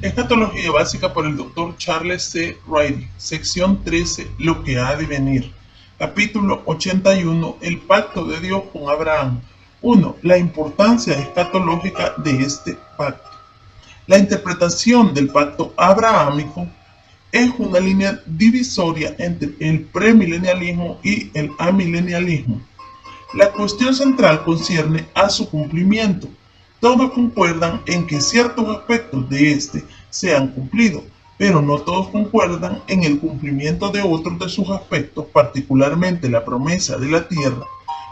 Escatología básica por el Dr. Charles C. Riley, sección 13, lo que ha de venir. Capítulo 81, el pacto de Dios con Abraham. 1. La importancia escatológica de este pacto. La interpretación del pacto abrahámico es una línea divisoria entre el premilenialismo y el amilenialismo. La cuestión central concierne a su cumplimiento. Todos concuerdan en que ciertos aspectos de este se han cumplido, pero no todos concuerdan en el cumplimiento de otros de sus aspectos, particularmente la promesa de la tierra.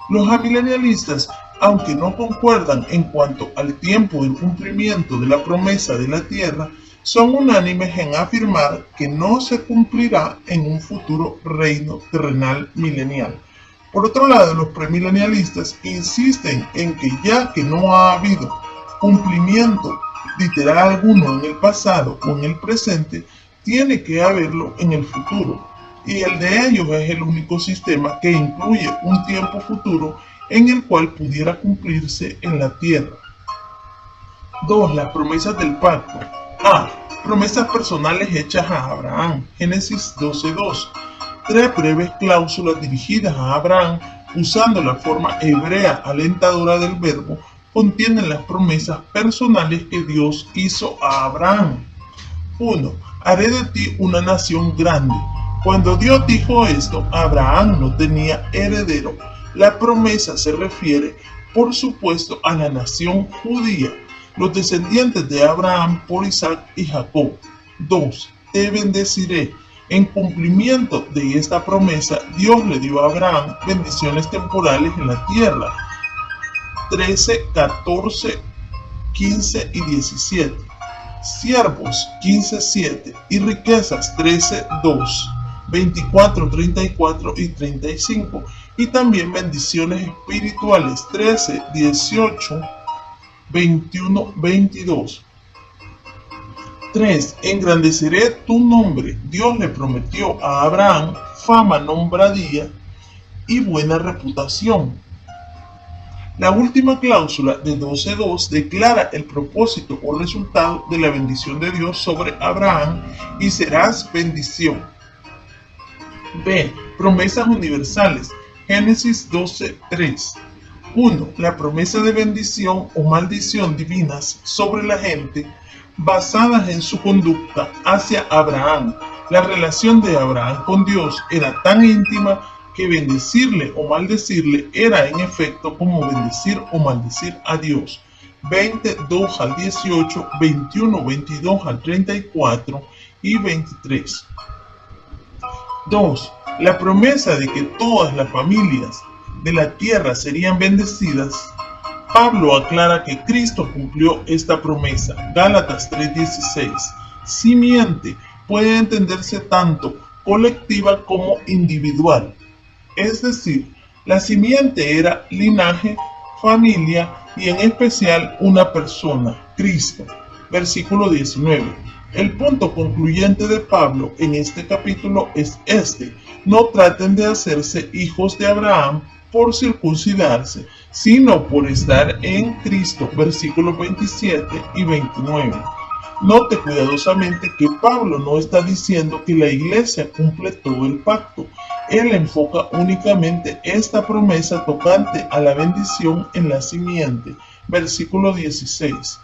Los amilenialistas, aunque no concuerdan en cuanto al tiempo del cumplimiento de la promesa de la tierra, son unánimes en afirmar que no se cumplirá en un futuro reino terrenal milenial. Por otro lado, los premilenialistas insisten en que ya que no ha habido cumplimiento literal alguno en el pasado o en el presente, tiene que haberlo en el futuro. Y el de ellos es el único sistema que incluye un tiempo futuro en el cual pudiera cumplirse en la tierra. 2. Las promesas del pacto. A. Promesas personales hechas a Abraham. Génesis 12:2. 3 breves cláusulas dirigidas a Abraham usando la forma hebrea alentadora del verbo contienen las promesas personales que Dios hizo a Abraham. 1. Haré de ti una nación grande. Cuando Dios dijo esto, Abraham no tenía heredero. La promesa se refiere, por supuesto, a la nación judía, los descendientes de Abraham por Isaac y Jacob. 2. Te bendeciré. En cumplimiento de esta promesa, Dios le dio a Abraham bendiciones temporales en la tierra. 13, 14, 15 y 17. Siervos 15:7 y riquezas 13:2, 24, 34 y 35. Y también bendiciones espirituales 13, 18, 21, 22. 3. Engrandeceré tu nombre. Dios le prometió a Abraham fama, nombradía y buena reputación. La última cláusula de 12:2 declara el propósito o resultado de la bendición de Dios sobre Abraham y serás bendición. B. Promesas universales. Génesis 12:3. 1. La promesa de bendición o maldición divinas sobre la gente basadas en su conducta hacia Abraham. La relación de Abraham con Dios era tan íntima que bendecirle o maldecirle era en efecto como bendecir o maldecir a Dios. 22 al 18, 21, 22 al 34 y 23. 2. La promesa de que todas las familias de la tierra serían bendecidas. Pablo aclara que Cristo cumplió esta promesa. Gálatas 3:16. Simiente puede entenderse tanto colectiva como individual. Es decir, la simiente era linaje, familia y en especial una persona, Cristo. Versículo 19. El punto concluyente de Pablo en este capítulo es este: no traten de hacerse hijos de Abraham por circuncidarse, sino por estar en Cristo. Versículos 27 y 29. Note cuidadosamente que Pablo no está diciendo que la iglesia cumple todo el pacto. Él enfoca únicamente esta promesa tocante a la bendición en la simiente. Versículo 16.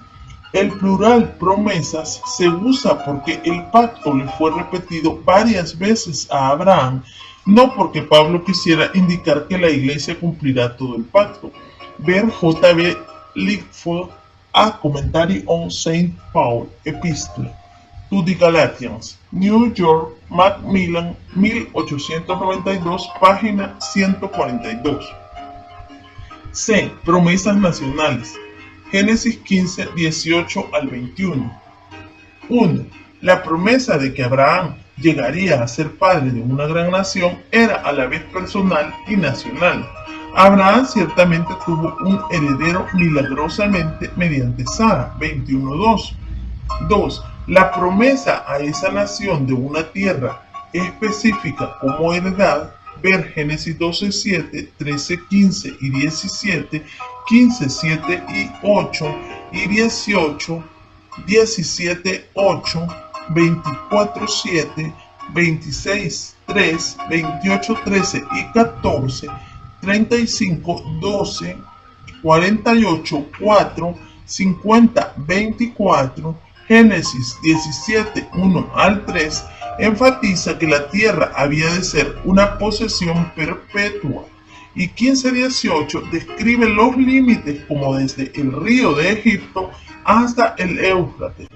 El plural promesas se usa porque el pacto le fue repetido varias veces a Abraham, no porque Pablo quisiera indicar que la iglesia cumplirá todo el pacto. Ver J.B. Lightfoot a Commentary on St. Paul Epistle to the Galatians, New York, Macmillan, 1892, página 142. C. Promesas nacionales. Génesis 15, 18 al 21. 1. La promesa de que Abraham llegaría a ser padre de una gran nación era a la vez personal y nacional. Abraham ciertamente tuvo un heredero milagrosamente mediante Sara, 21:2. 2. La promesa a esa nación de una tierra específica como heredad, ver Génesis 12:7, 13:15 y 17, 15:7 y 8 y 18 17:8, 24:7, 26:3, 28:13 y 14, 35:12, 48:4, 50:24, Génesis 17:1 al 3, enfatiza que la tierra había de ser una posesión perpetua. Y 15:18 describe los límites como desde el río de Egipto hasta el Éufrates.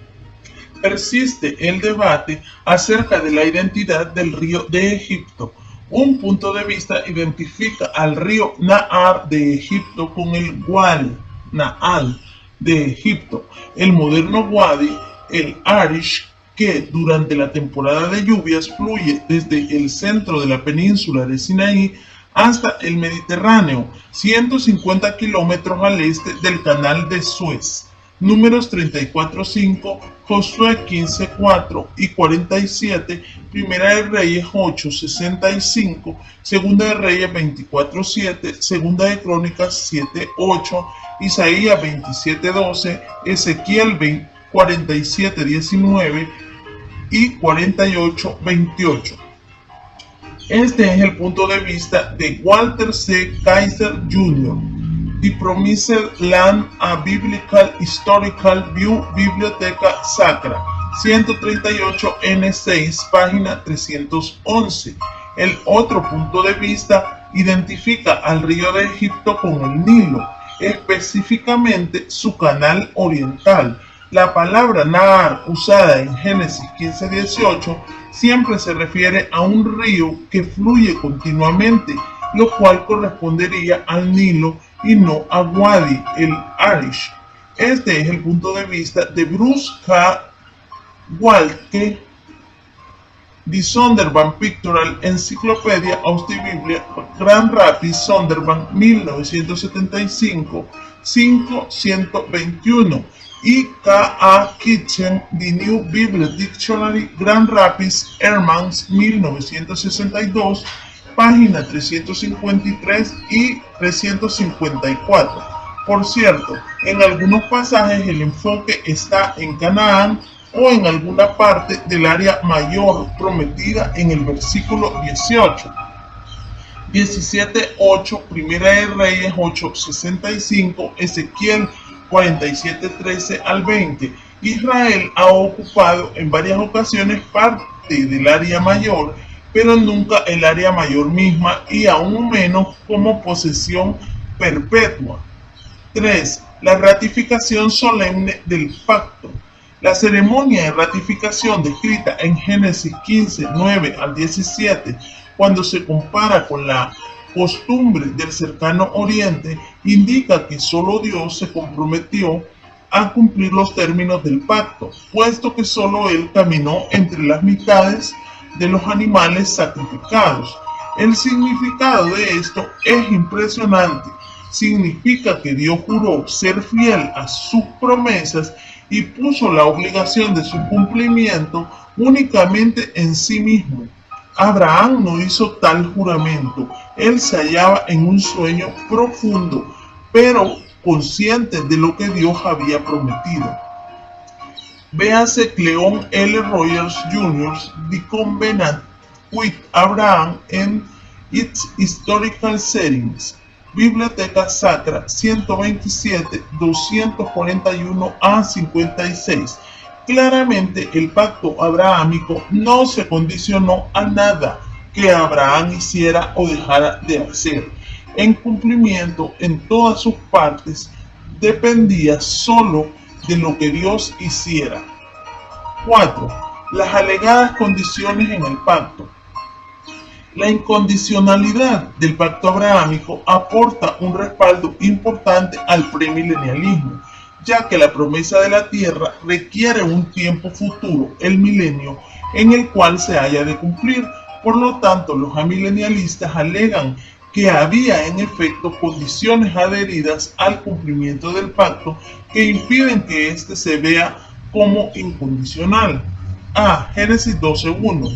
Persiste el debate acerca de la identidad del río de Egipto. Un punto de vista identifica al río Nahar de Egipto con el Wadi Nahal de Egipto, el moderno Wadi el Arish, que durante la temporada de lluvias fluye desde el centro de la península de Sinaí hasta el Mediterráneo, 150 kilómetros al este del canal de Suez. Números 34:5, Josué 15:4 y 47, Primera de Reyes 8:65, Segunda de Reyes 24:7, Segunda de Crónicas 7:8, Isaías 27:12, Ezequiel 47:19 y 48:28. Este es el punto de vista de Walter C. Kaiser Jr., The Promised Land, a Biblical Historical View, Biblioteca Sacra, 138 N6, página 311. El otro punto de vista identifica al río de Egipto con el Nilo, específicamente su canal oriental. La palabra Nahar, usada en Génesis 15:18, siempre se refiere a un río que fluye continuamente, lo cual correspondería al Nilo y no a Wadi el Arish. Este es el punto de vista de Bruce K. Waltke, The Zondervan Pictorial Encyclopedia of the Biblia, Grand Rapids, Zondervan, 1975, 5-121, y K. A. Kitchen, The New Bible Dictionary, Grand Rapids, Airmans, 1962, página 353 y 354. Por cierto, en algunos pasajes el enfoque está en Canaán o en alguna parte del área mayor prometida en el versículo 18. 17:8, Primera de Reyes 8:65, Ezequiel 47:13 al 20. Israel ha ocupado en varias ocasiones parte del área mayor, pero nunca el área mayor misma y aún menos como posesión perpetua. 3. La ratificación solemne del pacto. La ceremonia de ratificación descrita en Génesis 15:9 al 17, cuando se compara con la costumbre del cercano oriente, indica que solo Dios se comprometió a cumplir los términos del pacto, puesto que solo Él caminó entre las mitades de los animales sacrificados. El significado de esto es impresionante. Significa que Dios juró ser fiel a sus promesas y puso la obligación de su cumplimiento únicamente en sí mismo. Abraham no hizo tal juramento. Él se hallaba en un sueño profundo, pero consciente de lo que Dios había prometido. Véase Cleon L. Rogers Jr., The Covenant with Abraham and its Historical Settings, Biblioteca Sacra, 127, 241 a 56. Claramente el pacto abrahámico no se condicionó a nada que Abraham hiciera o dejara de hacer. En cumplimiento en todas sus partes dependía solo de lo que Dios hiciera. 4. Las alegadas condiciones en el pacto. La incondicionalidad del pacto abrahámico aporta un respaldo importante al premilenialismo, ya que la promesa de la tierra requiere un tiempo futuro, el milenio, en el cual se haya de cumplir. Por lo tanto, los amilenialistas alegan que había en efecto condiciones adheridas al cumplimiento del pacto que impiden que éste se vea como incondicional. A. Génesis 12:1.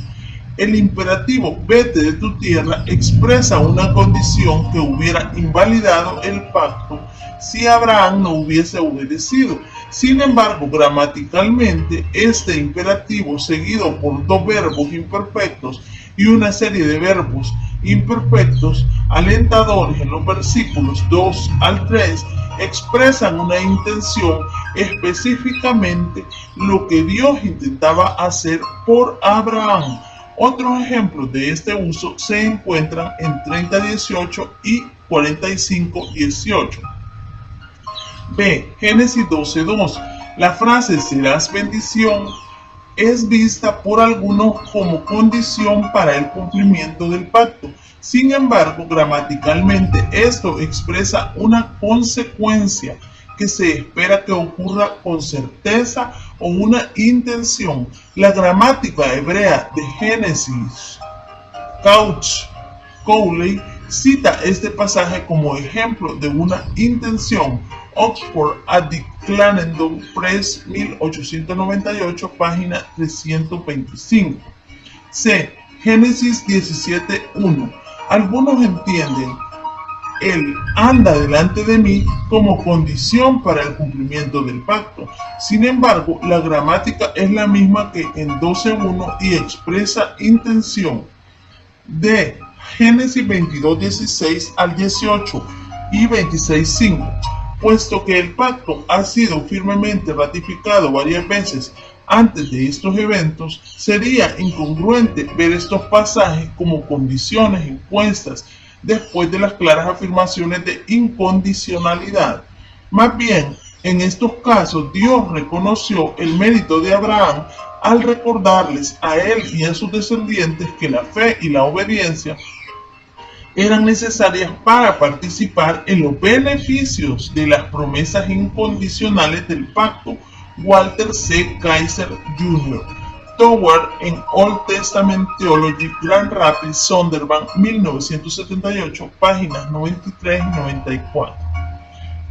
El imperativo "vete de tu tierra" expresa una condición que hubiera invalidado el pacto si Abraham no hubiese obedecido. Sin embargo, gramaticalmente, este imperativo seguido por dos verbos imperfectos y una serie de verbos imperfectos alentadores en los versículos 2 al 3 expresan una intención, específicamente lo que Dios intentaba hacer por Abraham. Otros ejemplos de este uso se encuentran en 30:18 y 45:18. B. Génesis 12:2. La frase serás bendición es vista por algunos como condición para el cumplimiento del pacto. Sin embargo, gramaticalmente esto expresa una consecuencia que se espera que ocurra con certeza o una intención. La gramática hebrea de Génesis Cowley cita este pasaje como ejemplo de una intención. Oxford at the Clarendon Press, 1898, página 325. C. Génesis 17:1. Algunos entienden el anda delante de mí como condición para el cumplimiento del pacto. Sin embargo, la gramática es la misma que en 12:1 y expresa intención. D. Génesis 22:16 al 18 y 26:5. Puesto que el pacto ha sido firmemente ratificado varias veces antes de estos eventos, sería incongruente ver estos pasajes como condiciones impuestas después de las claras afirmaciones de incondicionalidad. Más bien, en estos casos, Dios reconoció el mérito de Abraham al recordarles a él y a sus descendientes que la fe y la obediencia eran necesarias para participar en los beneficios de las promesas incondicionales del pacto. Walter C. Kaiser Jr. Toward en Old Testament Theology, Grand Rapids, Sonderban, 1978, páginas 93 y 94.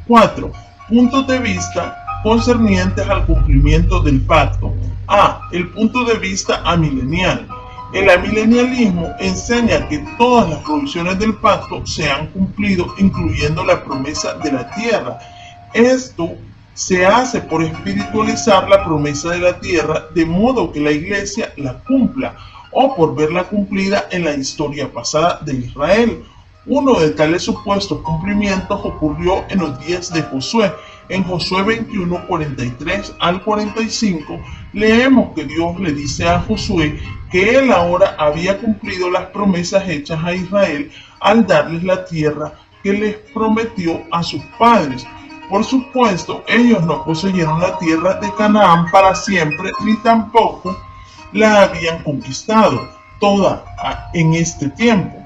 4. Puntos de vista concernientes al cumplimiento del pacto. A. El punto de vista amilenial. El amilenialismo enseña que todas las provisiones del pacto se han cumplido, incluyendo la promesa de la tierra. Esto se hace por espiritualizar la promesa de la tierra de modo que la iglesia la cumpla, o por verla cumplida en la historia pasada de Israel. Uno de tales supuestos cumplimientos ocurrió en los días de Josué. En Josué 21, 43 al 45, leemos que Dios le dice a Josué que él ahora había cumplido las promesas hechas a Israel al darles la tierra que les prometió a sus padres. Por supuesto, ellos no poseyeron la tierra de Canaán para siempre, ni tampoco la habían conquistado toda en este tiempo.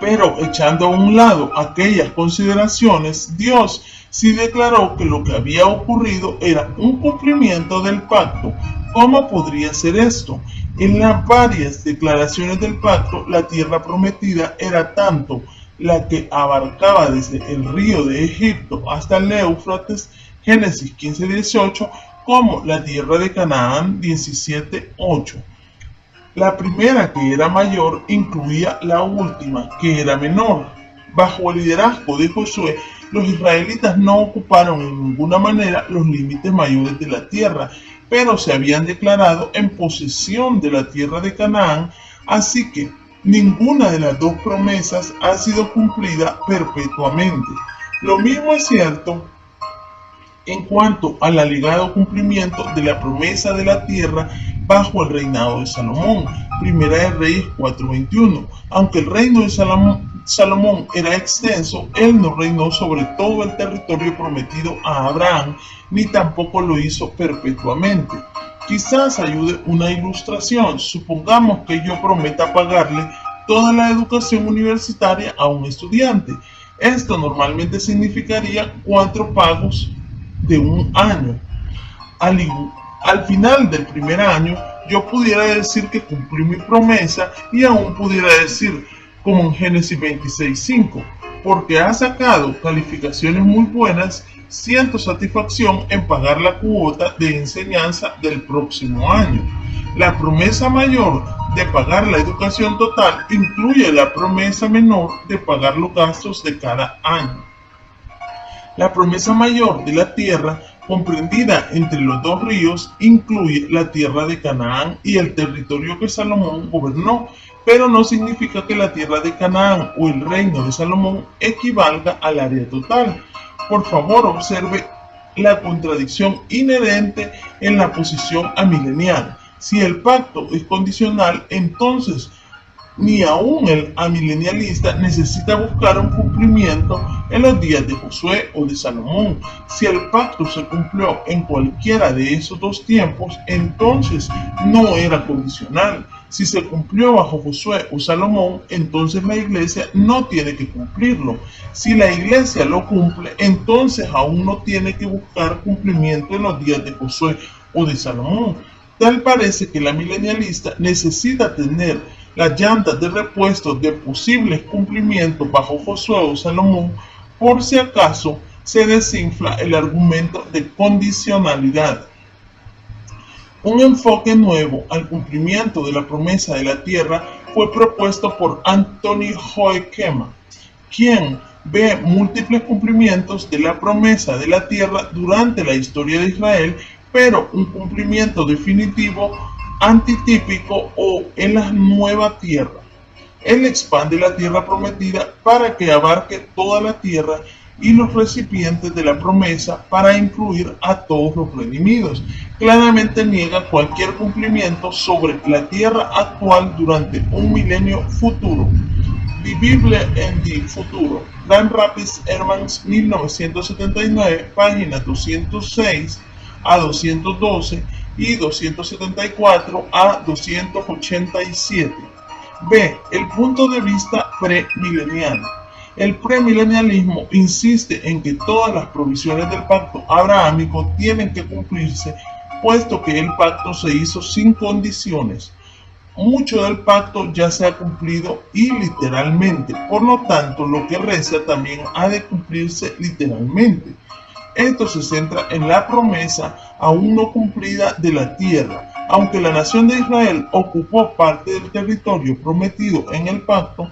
Pero echando a un lado aquellas consideraciones, Dios sí declaró que lo que había ocurrido era un cumplimiento del pacto. ¿Cómo podría ser esto? En las varias declaraciones del pacto, la tierra prometida era tanto la que abarcaba desde el río de Egipto hasta el Éufrates, Génesis 15:18, como la tierra de Canaán, 17:8. La primera, que era mayor, incluía la última, que era menor. Bajo el liderazgo de Josué, los israelitas no ocuparon en ninguna manera los límites mayores de la tierra, pero se habían declarado en posesión de la tierra de Canaán, así que ninguna de las dos promesas ha sido cumplida perpetuamente. Lo mismo es cierto en cuanto al alegado cumplimiento de la promesa de la tierra bajo el reinado de Salomón. Primera de Reyes 4:21. Aunque el reino de Salomón era extenso, él no reinó sobre todo el territorio prometido a Abraham, ni tampoco lo hizo perpetuamente. Quizás ayude una ilustración. Supongamos que yo prometa pagarle toda la educación universitaria a un estudiante. Esto normalmente significaría 4 pagos de un año. Al final del primer año, yo pudiera decir que cumplí mi promesa y aún pudiera decir, como en Génesis 26:5, porque ha sacado calificaciones muy buenas, siento satisfacción en pagar la cuota de enseñanza del próximo año. La promesa mayor de pagar la educación total incluye la promesa menor de pagar los gastos de cada año. La promesa mayor de la tierra comprendida entre los dos ríos, incluye la tierra de Canaán y el territorio que Salomón gobernó, pero no significa que la tierra de Canaán o el reino de Salomón equivalga al área total. Por favor, observe la contradicción inherente en la posición amilenial. Si el pacto es condicional, entonces ni aún el amilenialista necesita buscar un cumplimiento en los días de Josué o de Salomón. Si el pacto se cumplió en cualquiera de esos dos tiempos, entonces no era condicional. Si se cumplió bajo Josué o Salomón, entonces la iglesia no tiene que cumplirlo. Si la iglesia lo cumple, entonces aún no tiene que buscar cumplimiento en los días de Josué o de Salomón. Tal parece que la milenialista necesita tener las llantas de repuesto de posibles cumplimientos bajo Josué o Salomón por si acaso se desinfla el argumento de condicionalidad. Un enfoque nuevo al cumplimiento de la promesa de la tierra fue propuesto por Anthony Hoekema, quien ve múltiples cumplimientos de la promesa de la tierra durante la historia de Israel, pero un cumplimiento definitivo antitípico o en la nueva tierra. Él expande la tierra prometida para que abarque toda la tierra y los recipientes de la promesa para incluir a todos los redimidos. Claramente niega cualquier cumplimiento sobre la tierra actual durante un milenio futuro. Vivible en el futuro. Grand Rapids Hermans 1979, páginas 206 a 212 y 274 a 287. B. El punto de vista premilenial. El premilenialismo insiste en que todas las provisiones del pacto abrahámico tienen que cumplirse, puesto que el pacto se hizo sin condiciones. Mucho del pacto ya se ha cumplido y literalmente, por lo tanto lo que resta también ha de cumplirse literalmente. Esto se centra en la promesa aún no cumplida de la tierra. Aunque la nación de Israel ocupó parte del territorio prometido en el pacto,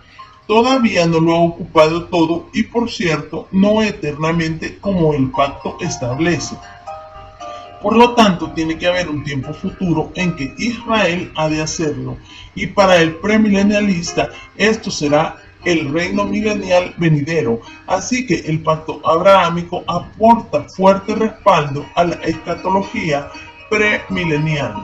todavía no lo ha ocupado todo y, por cierto, no eternamente como el pacto establece. Por lo tanto, tiene que haber un tiempo futuro en que Israel ha de hacerlo, y para el premilenialista esto será el reino milenial venidero. Así que el pacto abrahámico aporta fuerte respaldo a la escatología premilenial.